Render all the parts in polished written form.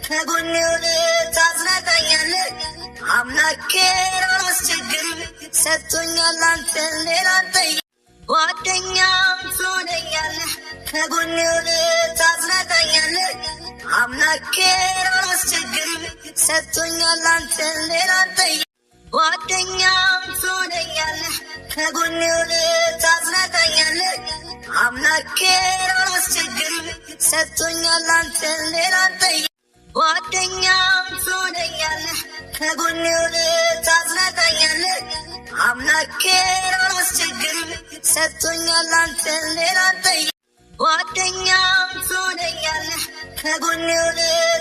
ከጎኔ ታዝናናኛለህ አምላኬን አላስቸግርም ሰጥቶኛል አንተን ሌላ አልጠይቅም ጓደኛም ትሆነኛለህ ከጎኔ ታዝናናኛለህ አምላኬን አላስቸግርም ሰጥቶኛል አንተን ሌላ አልጠይቅም ጓደኛም ትሆነኛለህ ከጎኔ ታዝናናኛለህ አምላኬን አላስቸግርም ሰጥቶኛል አንተን ሌላ አልጠይቅም ጓደኛም ትሆነኛለህ ከጎኔ ታዝናናኛለህ አምላኬን አላስቸግርም ሰጥቶኛል አንተን ሌላ አልጠይቅም ጓደኛም ትሆነኛለህ ከጎኔ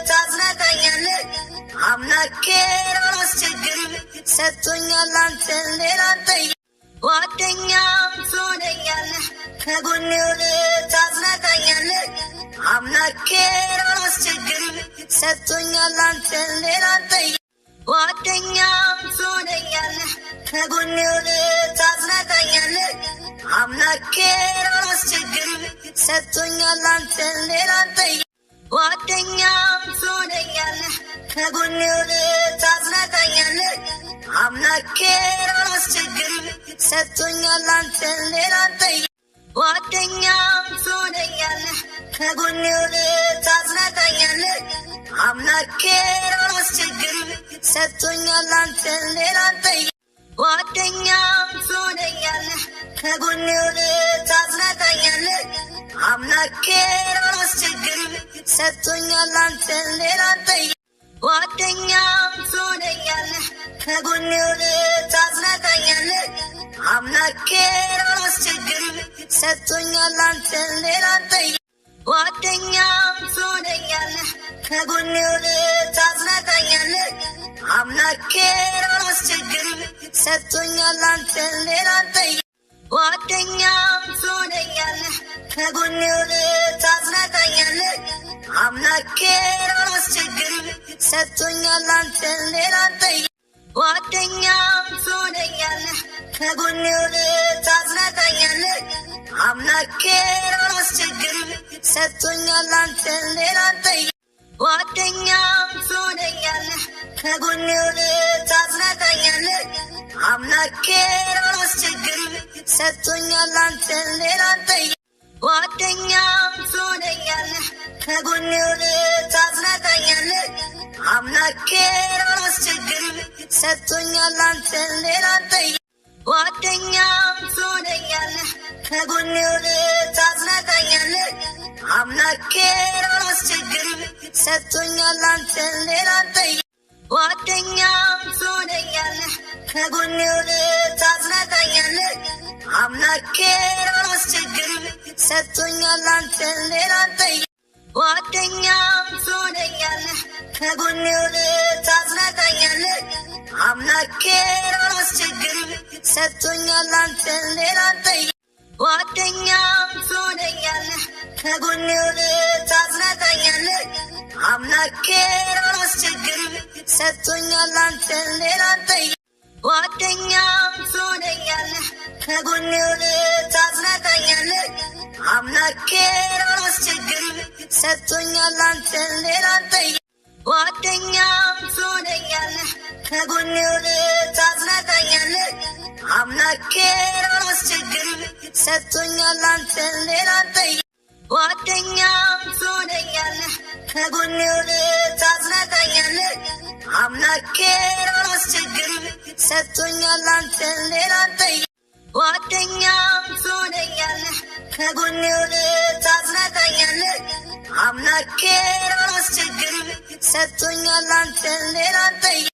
ታዝናናኛለህ አምላኬን አላስቸግርም ሰጥቶኛል አንተን ሌላ አልጠይቅም ጓደኛም ትሆነኛለህ ከጎኔ ታዝናናኛለህ አምላኬን አላስቸግርም ሰጥቶኛል አንተን ሌላ አልጠይቅም ጓደኛም ትሆነኛለህ ከጎኔ ታዝናናኛለህ አምላኬን አላስቸግርም ሰጥቶኛል አንተን ሌላ አልጠይቅም ጓደኛም ትሆነኛለህ ከጎኔ ታዝናናኛለህ አምላኬን አላስቸግርም ሰጥቶኛል አንተን ሌላ አልጠይቅም ጓደኛም ትሆነኛለህ ከጎኔ ታዝናናኛለህ አምላኬን አላስቸግርም ሰጥቶኛል አንተን ሌላ አልጠይቅም ጓደኛም ትሆነኛለህ ከጎኔ ታዝናናኛለህ አምላኬን አላስቸግርም ሰጥቶኛል አንተን ሌላ አልጠይቅም ጓደኛም ትሆነኛለህ ከጎኔ ታዝናናኛለህ አምላኬን አላስቸግርም ሰጥቶኛል አንተን ሌላ አልጠይቅም ጓደኛም ትሆነኛለህ ከጎኔ ታዝናናኛለህ አምላኬን አላስቸግርም ሰጥቶኛል አንተን ሌላ አልጠይቅም ጓደኛም ትሆነኛለህ ከጎኔ ታዝናናኛለህ አምላኬን አላስቸግርም ሰጥቶኛል አንተን ሌላ አልጠይቅም ጓደኛም ትሆነኛለህ ከጎኔ ታዝናናኛለህ አምላኬን አላስቸግርም ሰጥቶኛል አንተን ሌላ አልጠይቅም ጓደኛም ትሆነኛለህ ከጎኔ ታዝናናኛለህ አምላኬን አላስቸግርም ሰጥቶኛል አንተን ሌላ አልጠይቅም ጓደኛም ትሆነኛለህ ከጎኔ ታዝናናኛለህ አምላኬን አላስቸግርም ሰጥቶኛል አንተን ሌላ አልጠይቅም ጓደኛም ትሆነኛለህ ከጎኔ ታዝናናኛለህ አምላኬን አላስቸግርም ሰጥቶኛል አንተን ሌላ አልጠይቅም ጓደኛም ትሆነኛለህ ከጎኔ ታዝናናኛለህ አምላኬን አላስቸግርም ሰጥቶኛል አንተን ሌላ አልጠይቅም ጓደኛም ትሆነኛለህ ከጎኔ ታዝናናኛለህ አምላኬን አላስቸግርም ሰጥቶኛል አንተን ሌላ አልጠይቅም ጓደኛም ትሆነኛለህ ከጎኔ ታዝናናኛለህ አምላኬን አላስቸግርም ሰጥቶኛል አንተን ሌላ አልጠይቅም ጓደኛም ትሆነኛለህ ከጎኔ ታዝናናኛለህ አምላኬን አላስቸግርም ሰጥቶኛል አንተን ሌላ አልጠይቅም ጓደኛም ትሆነኛለህ ከጎኔ ታዝናናኛለህ አምላኬን አላስቸግርም ሰጥቶኛል አንተን ሌላ አልጠይቅም ጓደኛም ትሆነኛለህ ከጎኔ ታዝናናኛለህ አምላኬን አላስቸግርም ሰጥቶኛል አንተን ሌላ አልጠይቅም ጓደኛም ትሆነኛለህ ከጎኔ ታዝናናኛለህ አምላኬን አላስቸግርም ሰጥቶኛል አንተን ሌላ አልጠይቅም